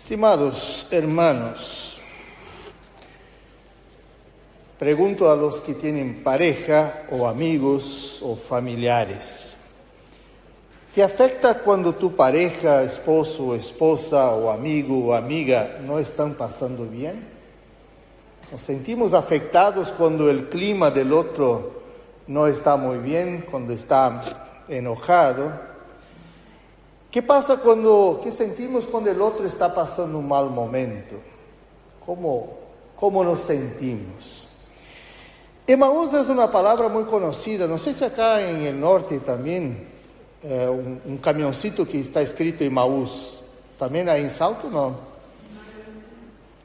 Estimados hermanos, pregunto a los que tienen pareja o amigos o familiares, ¿te afecta cuando tu pareja, esposo o esposa o amigo o amiga no están pasando bien? ¿Nos sentimos afectados cuando el clima del otro no está muy bien, cuando está enojado? ¿Qué sentimos cuando el otro está pasando un mal momento? ¿Cómo nos sentimos? Emaús es una palabra muy conocida. No sé si acá en el norte también, un camioncito que está escrito Emaús. ¿También hay en Salto? No.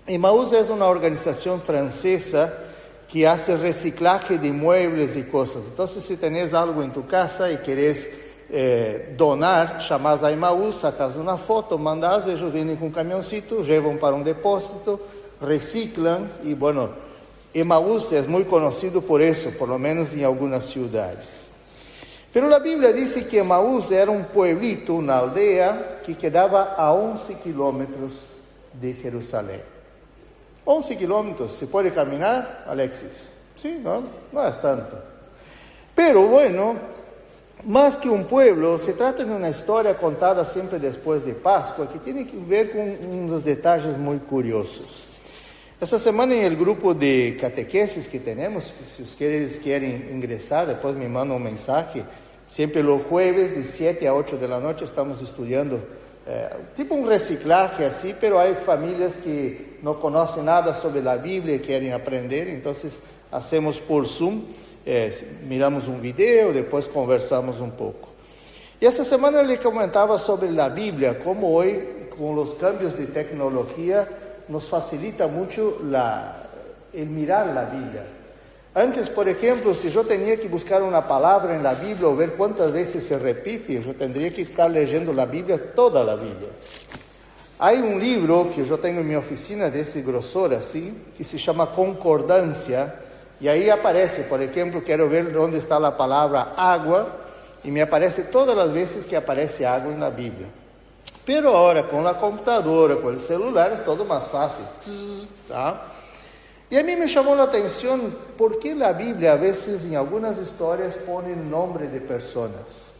Emaús es una organización francesa que hace reciclaje de muebles y cosas. Entonces, si tenés algo en tu casa y querés donar, chamás a Emaús, sacas una foto, mandás, ellos vienen con un camioncito, llevan para un depósito, reciclan y bueno, Emaús es muy conocido por eso, por lo menos en algunas ciudades. Pero la Biblia dice que Emaús era un pueblito, una aldea que quedaba a 11 kilómetros de Jerusalén. 11 kilómetros, ¿se puede caminar, Alexis? Sí, no es tanto. Pero bueno, más que un pueblo, se trata de una historia contada siempre después de Pascua, que tiene que ver con unos detalles muy curiosos. Esta semana en el grupo de catequesis que tenemos, si ustedes quieren ingresar, después me mandan un mensaje. Siempre los jueves de 7 a 8 de la noche estamos estudiando, tipo un reciclaje así, pero hay familias que no conocen nada sobre la Biblia y quieren aprender, entonces hacemos por Zoom. Miramos un video, después conversamos un poco. Y esta semana le comentaba sobre la Biblia, cómo hoy, con los cambios de tecnología, nos facilita mucho el mirar la Biblia. Antes, por ejemplo, si yo tenía que buscar una palabra en la Biblia o ver cuántas veces se repite, yo tendría que estar leyendo la Biblia, toda la Biblia. Hay un libro que yo tengo en mi oficina de ese grosor así, que se llama Concordancia. Y ahí aparece, por ejemplo, quiero ver dónde está la palabra agua, y me aparece todas las veces que aparece agua en la Biblia. Pero ahora con la computadora, con el celular, es todo más fácil. ¿Tá? Y a mí me llamó la atención por qué la Biblia a veces en algunas historias pone nombre de personas.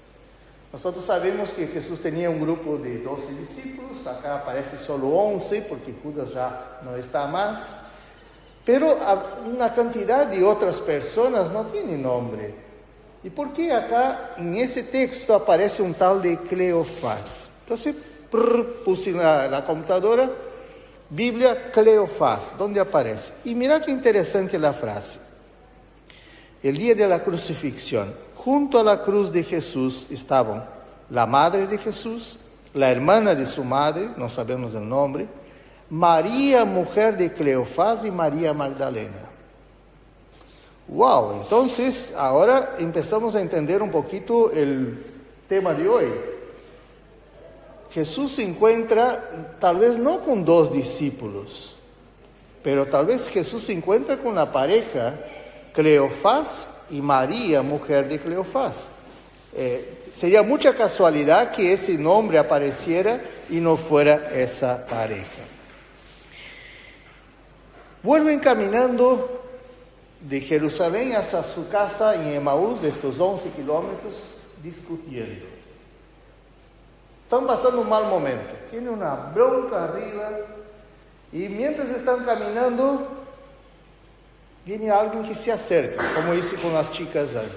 Nosotros sabemos que Jesús tenía un grupo de 12 discípulos, acá aparece solo 11 porque Judas ya no está más. Pero una cantidad de otras personas no tienen nombre. ¿Y por qué acá en ese texto aparece un tal de Cleofás? Entonces puse en la computadora, Biblia Cleofás, ¿dónde aparece? Y mira qué interesante la frase. El día de la crucifixión, junto a la cruz de Jesús estaban la madre de Jesús, la hermana de su madre, no sabemos el nombre, María, mujer de Cleofás, y María Magdalena. Wow, entonces ahora empezamos a entender un poquito el tema de hoy. Jesús se encuentra tal vez no con 2 discípulos, pero tal vez Jesús se encuentra con la pareja Cleofás y María, mujer de Cleofás. Sería mucha casualidad que ese nombre apareciera y no fuera esa pareja. Vuelven caminando de Jerusalén hacia su casa en Emaús, estos 11 kilómetros, discutiendo. Están pasando un mal momento, tienen una bronca arriba, y mientras están caminando, viene alguien que se acerca, como hice con las chicas antes.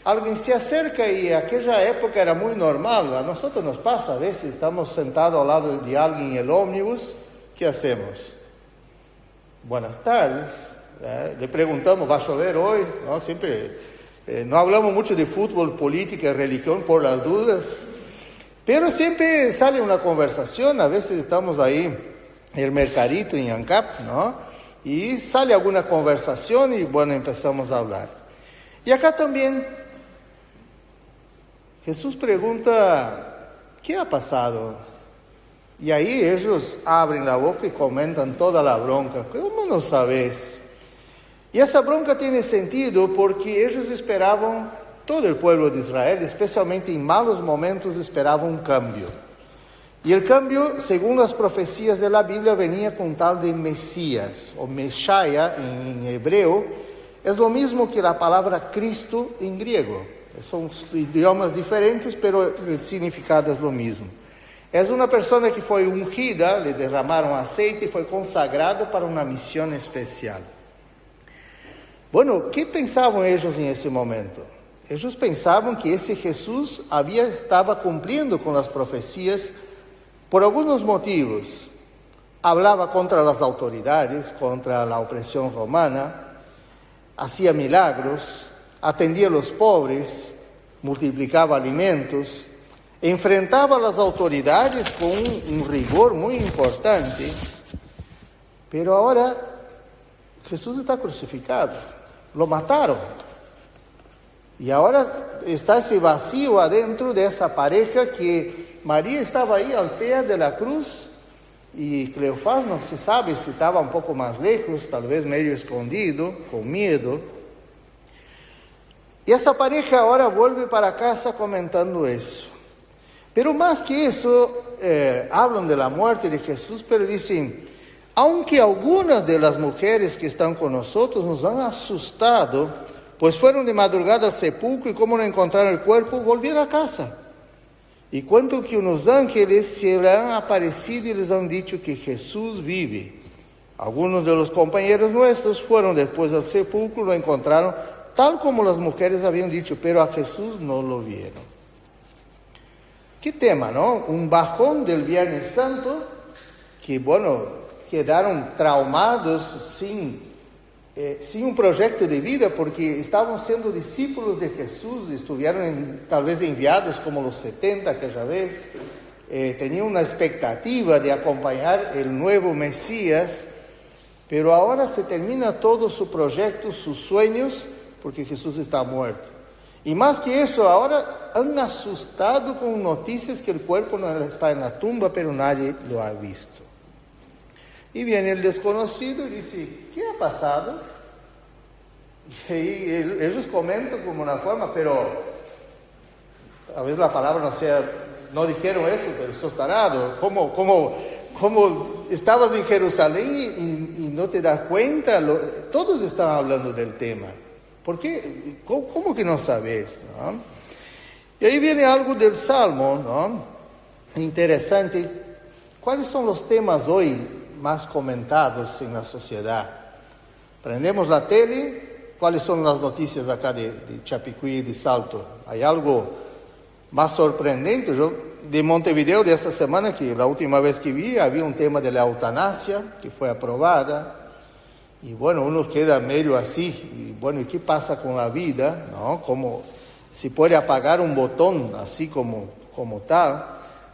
Alguien se acerca y en aquella época era muy normal, a nosotros nos pasa, a veces estamos sentados al lado de alguien en el ómnibus, ¿qué hacemos? Buenas tardes, le preguntamos, ¿va a llover hoy? No, siempre, no hablamos mucho de fútbol, política, religión por las dudas, pero siempre sale una conversación, a veces estamos ahí en el mercadito, en ANCAP, ¿no? Y sale alguna conversación y bueno, empezamos a hablar. Y acá también Jesús pregunta, ¿qué ha pasado? Y ahí ellos abren la boca y comentan toda la bronca. ¿Cómo no sabes? Y esa bronca tiene sentido porque ellos esperaban, todo el pueblo de Israel, especialmente en malos momentos, esperaba un cambio. Y el cambio, según las profecías de la Biblia, venía con tal de Mesías, o Meshaya en hebreo, es lo mismo que la palabra Cristo en griego. Son idiomas diferentes, pero el significado es lo mismo. Es una persona que fue ungida, le derramaron aceite y fue consagrado para una misión especial. Bueno, ¿qué pensaban ellos en ese momento? Ellos pensaban que ese Jesús estaba cumpliendo con las profecías por algunos motivos. Hablaba contra las autoridades, contra la opresión romana, hacía milagros, atendía a los pobres, multiplicaba alimentos, enfrentaba a las autoridades con un rigor muy importante, pero ahora Jesús está crucificado, lo mataron. Y ahora está ese vacío adentro de esa pareja que María estaba ahí al pie de la cruz y Cleofás no se sabe si estaba un poco más lejos, tal vez medio escondido, con miedo. Y esa pareja ahora vuelve para casa comentando eso. Pero más que eso, hablan de la muerte de Jesús, pero dicen, aunque algunas de las mujeres que están con nosotros nos han asustado, pues fueron de madrugada al sepulcro y como no encontraron el cuerpo, volvieron a casa. Y cuento que unos ángeles se le han aparecido y les han dicho que Jesús vive. Algunos de los compañeros nuestros fueron después al sepulcro, lo encontraron tal como las mujeres habían dicho, pero a Jesús no lo vieron. ¿Qué tema, no? Un bajón del Viernes Santo, que quedaron traumados sin un proyecto de vida, porque estaban siendo discípulos de Jesús, estuvieron tal vez enviados como los 70 aquella vez, tenían una expectativa de acompañar el nuevo Mesías, pero ahora se termina todo su proyecto, sus sueños, porque Jesús está muerto. Y más que eso, ahora han asustado con noticias que el cuerpo no está en la tumba, pero nadie lo ha visto. Y viene el desconocido y dice, ¿qué ha pasado? Y ahí ellos comentan como una forma, pero a veces la palabra no dijeron eso, pero sos tarado. ¿Cómo estabas en Jerusalén y no te das cuenta? Todos están hablando del tema. ¿Por qué? ¿Cómo que no sabes? ¿No? Y ahí viene algo del Salmo, ¿no? Interesante. ¿Cuáles son los temas hoy más comentados en la sociedad? Prendemos la tele, ¿cuáles son las noticias acá de Chapicuí y de Salto? ¿Hay algo más sorprendente? Yo de Montevideo de esta semana, que la última vez que vi, había un tema de la eutanasia que fue aprobada. Y bueno, uno queda medio así, y bueno, ¿y qué pasa con la vida? ¿No? ¿Cómo se puede apagar un botón así como tal?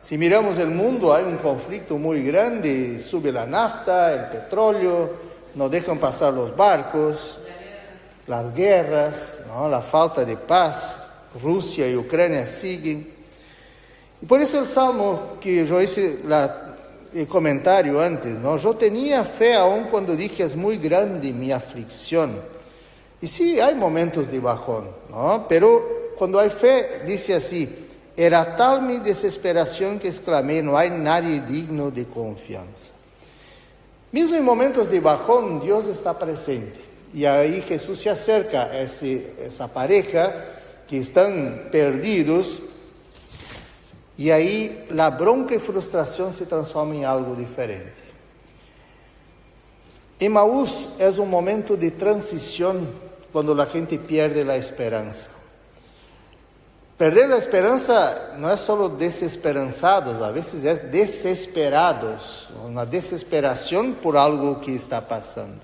Si miramos el mundo, hay un conflicto muy grande, sube la nafta, el petróleo, no dejan pasar los barcos, las guerras, ¿no? La falta de paz, Rusia y Ucrania siguen. Y por eso el Salmo que yo hice el comentario antes, ¿no? Yo tenía fe aún cuando dije es muy grande mi aflicción. Y sí, hay momentos de bajón, ¿no? Pero cuando hay fe, dice así, era tal mi desesperación que exclamé, no hay nadie digno de confianza. Mismo en momentos de bajón, Dios está presente. Y ahí Jesús se acerca a esa pareja que están perdidos. Y ahí la bronca y frustración se transforma en algo diferente. Emaús es un momento de transición cuando la gente pierde la esperanza. Perder la esperanza no es solo desesperanzados, a veces es desesperados, una desesperación por algo que está pasando.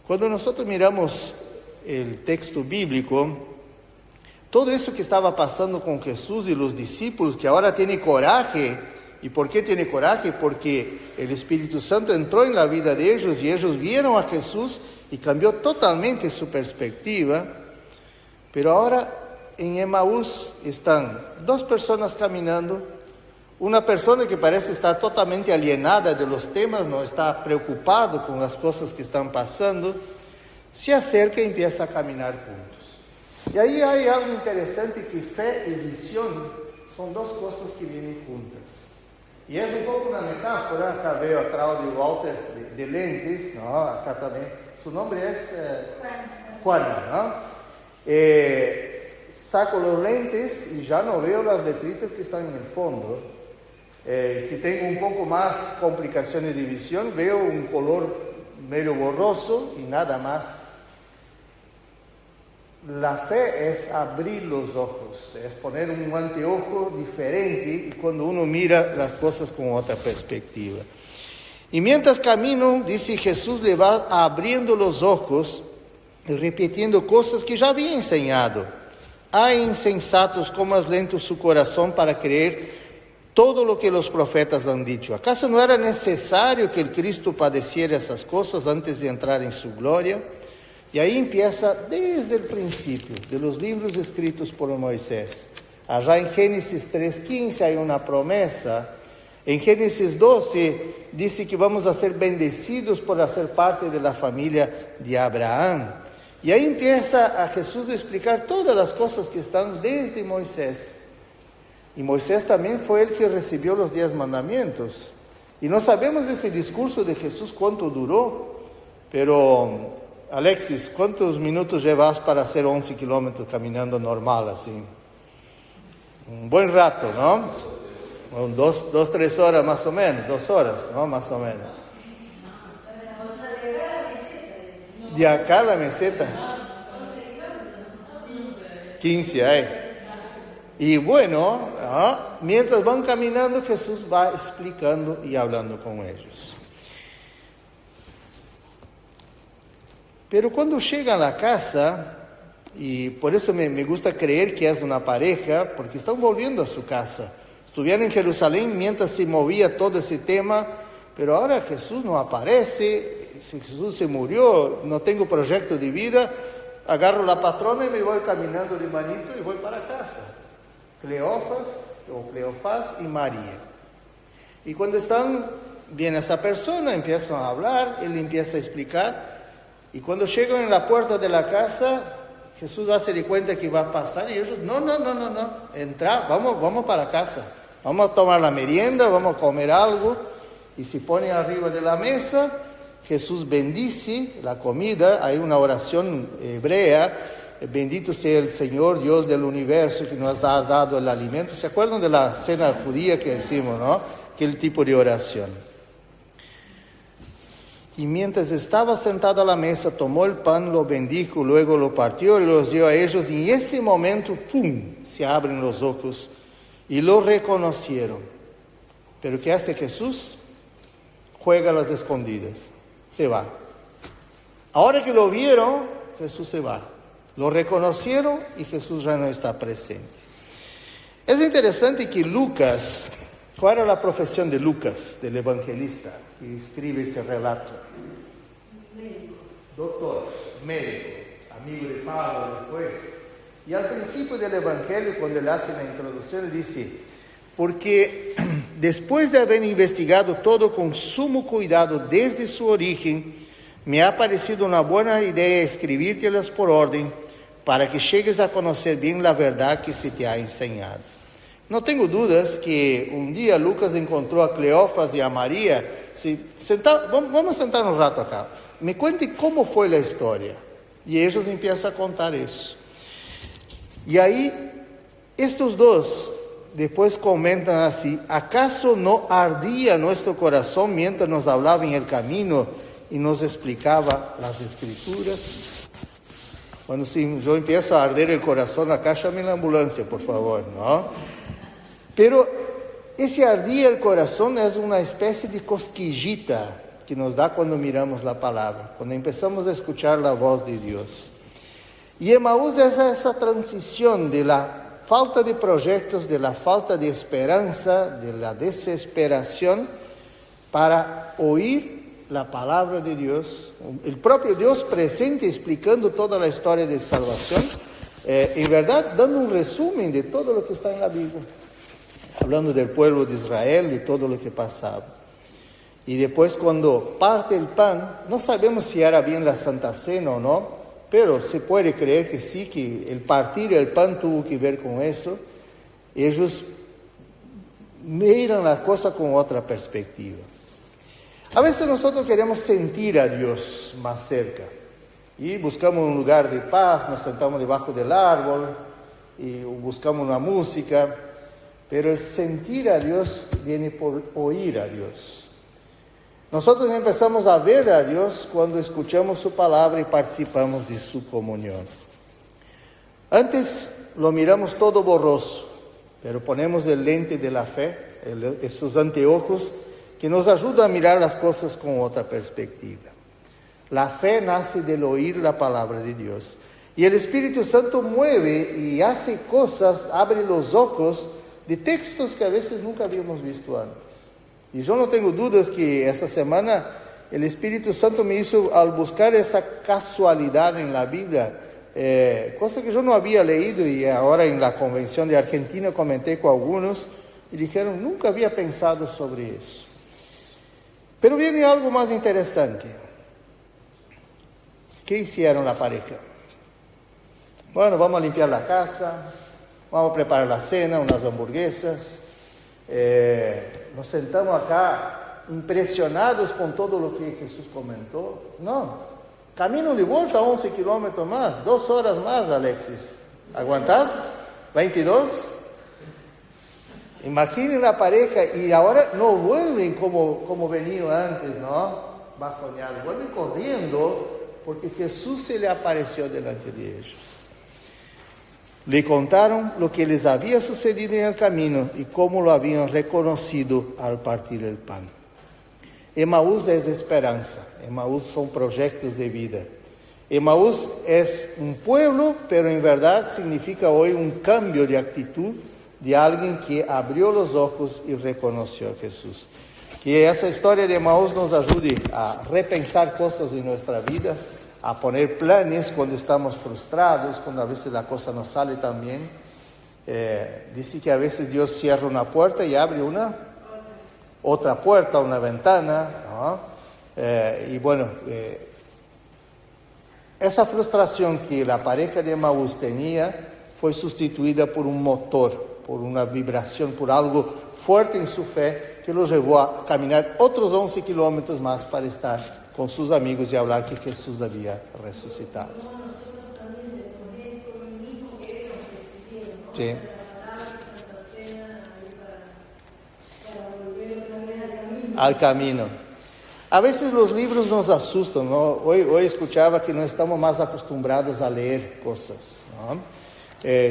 Cuando nosotros miramos el texto bíblico, todo eso que estaba pasando con Jesús y los discípulos, que ahora tiene coraje. ¿Y por qué tiene coraje? Porque el Espíritu Santo entró en la vida de ellos y ellos vieron a Jesús y cambió totalmente su perspectiva. Pero ahora en Emaús están dos personas caminando, una persona que parece estar totalmente alienada de los temas, no está preocupado con las cosas que están pasando, se acerca y empieza a caminar juntos. Y ahí hay algo interesante, que fe y visión son dos cosas que vienen juntas. Y es un poco una metáfora. Acá veo a Claudio Walter de lentes, ¿no? Acá también. Su nombre es Juan, ¿no? Saco los lentes y ya no veo las letritas que están en el fondo. Si tengo un poco más complicaciones de visión, veo un color medio borroso y nada más. La fe es abrir los ojos, es poner un anteojo diferente y cuando uno mira las cosas con otra perspectiva. Y mientras camino, dice, Jesús le va abriendo los ojos y repitiendo cosas que ya había enseñado. Hay insensatos, como es lento su corazón para creer todo lo que los profetas han dicho. ¿Acaso no era necesario que el Cristo padeciera esas cosas antes de entrar en su gloria? Y ahí empieza desde el principio de los libros escritos por Moisés. Allá en Génesis 3:15 hay una promesa. En Génesis 12 dice que vamos a ser bendecidos por hacer parte de la familia de Abraham. Y ahí empieza a Jesús a explicar todas las cosas que están desde Moisés. Y Moisés también fue el que recibió los 10 mandamientos. Y no sabemos de ese discurso de Jesús cuánto duró, pero Alexis, ¿cuántos minutos llevas para hacer 11 kilómetros caminando normal así? Un buen rato, ¿no? 2-3 horas más o menos, 2 horas, ¿no? Más o menos. De acá a la meseta. 15 ahí. Y bueno, mientras van caminando, Jesús va explicando y hablando con ellos. Pero cuando llegan a la casa, y por eso me gusta creer que es una pareja, porque están volviendo a su casa. Estuvieron en Jerusalén mientras se movía todo ese tema, pero ahora Jesús no aparece, si Jesús se murió, no tengo proyecto de vida, agarro la patrona y me voy caminando de manito y voy para casa. Cleofás y María. Y cuando viene esa persona, empiezan a hablar, él empieza a explicar. Y cuando llegan en la puerta de la casa, Jesús hace de cuenta que va a pasar y ellos, no, entra, vamos para casa, vamos a tomar la merienda, vamos a comer algo. Y se ponen arriba de la mesa, Jesús bendice la comida, hay una oración hebrea, bendito sea el Señor, Dios del universo, que nos ha dado el alimento. ¿Se acuerdan de la cena judía que decimos, no? Aquel tipo de oración. Y mientras estaba sentado a la mesa, tomó el pan, lo bendijo, luego lo partió y los dio a ellos. Y en ese momento, ¡pum!, se abren los ojos y lo reconocieron. Pero ¿qué hace Jesús? Juega a las escondidas, se va. Ahora que lo vieron, Jesús se va. Lo reconocieron y Jesús ya no está presente. Es interesante que Lucas, ¿cuál era la profesión de Lucas, del evangelista que escribe ese relato? Médico. Doctor, médico, amigo de Pablo después. Y al principio del evangelio, cuando él hace la introducción, él dice, porque después de haber investigado todo con sumo cuidado desde su origen, me ha parecido una buena idea escribírtelas por orden, para que llegues a conocer bien la verdad que se te ha enseñado. No tengo dudas que un día Lucas encontró a Cleofás y a María. Vamos a sentar un rato acá. Me cuente cómo fue la historia. Y ellos empiezan a contar eso. Y ahí, estos dos después comentan así, ¿acaso no ardía nuestro corazón mientras nos hablaba en el camino y nos explicaba las Escrituras? Bueno, si yo empiezo a arder el corazón acá, llame la ambulancia, por favor, ¿no? Pero ese ardía el corazón es una especie de cosquillita que nos da cuando miramos la palabra, cuando empezamos a escuchar la voz de Dios. Y Emaús es esa transición de la falta de proyectos, de la falta de esperanza, de la desesperación, para oír la palabra de Dios, el propio Dios presente explicando toda la historia de salvación, en verdad dando un resumen de todo lo que está en la Biblia, hablando del pueblo de Israel y todo lo que pasaba. Y después cuando parte el pan, no sabemos si era bien la Santa Cena o no, pero se puede creer que sí, que el partir el pan tuvo que ver con eso. Ellos miran las cosas con otra perspectiva. A veces nosotros queremos sentir a Dios más cerca y buscamos un lugar de paz, nos sentamos debajo del árbol y buscamos una música, pero el sentir a Dios viene por oír a Dios. Nosotros empezamos a ver a Dios cuando escuchamos su palabra y participamos de su comunión. Antes lo miramos todo borroso, pero ponemos el lente de la fe, esos anteojos que nos ayudan a mirar las cosas con otra perspectiva. La fe nace del oír la palabra de Dios. Y el Espíritu Santo mueve y hace cosas, abre los ojos de textos que a veces nunca habíamos visto antes. Y yo no tengo dudas que esta semana el Espíritu Santo me hizo, al buscar esa casualidad en la Biblia, cosa que yo no había leído, y ahora en la convención de Argentina comenté con algunos y dijeron, nunca había pensado sobre eso. Pero viene algo más interesante. ¿Qué hicieron la pareja? Bueno, vamos a limpiar la casa, vamos a preparar la cena, unas hamburguesas. Nos sentamos acá impresionados con todo lo que Jesús comentó. No, camino de vuelta 11 kilómetros más, 2 horas más, Alexis. ¿Aguantás? ¿22? Imaginen la pareja y ahora no vuelven como venían antes, ¿no? Bajoneados, vuelven corriendo porque Jesús se le apareció delante de ellos. Le contaron lo que les había sucedido en el camino y cómo lo habían reconocido al partir el pan. Emaús es esperanza, Emaús son proyectos de vida. Emaús es un pueblo, pero en verdad significa hoy un cambio de actitud de alguien que abrió los ojos y reconoció a Jesús. Que esa historia de Emaús nos ayude a repensar cosas en nuestra vida, a poner planes cuando estamos frustrados, cuando a veces la cosa no sale tan bien. Dice que a veces Dios cierra una puerta y abre otra puerta, una ventana, ¿no? Y bueno, esa frustración que la pareja de Emaús tenía fue sustituida por un motor, por una vibración, por algo fuerte en su fe que lo llevó a caminar otros 11 kilómetros más para estar con sus amigos y hablar que Jesús había resucitado. Sí. Al camino. A veces los libros nos asustan, ¿no? Hoy escuchaba que no estamos más acostumbrados a leer cosas, ¿no?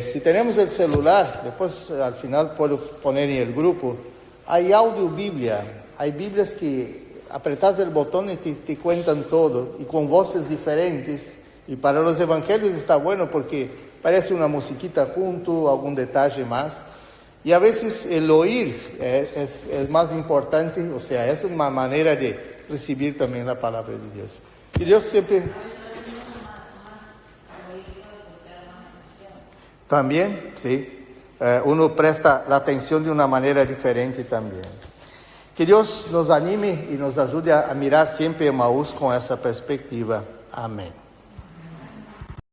Si tenemos el celular, después al final puedo poner en el grupo, hay audiobiblia, hay Biblias que apretas el botón y te cuentan todo, y con voces diferentes, y para los evangelios está bueno porque parece una musiquita junto, algún detalle más, y a veces el oír es más importante, o sea, esa es una manera de recibir también la palabra de Dios. Y Dios siempre... También, sí. Uno presta la atención de una manera diferente también. Que Dios nos anime y nos ayude a mirar siempre a Emaús con esa perspectiva. Amén.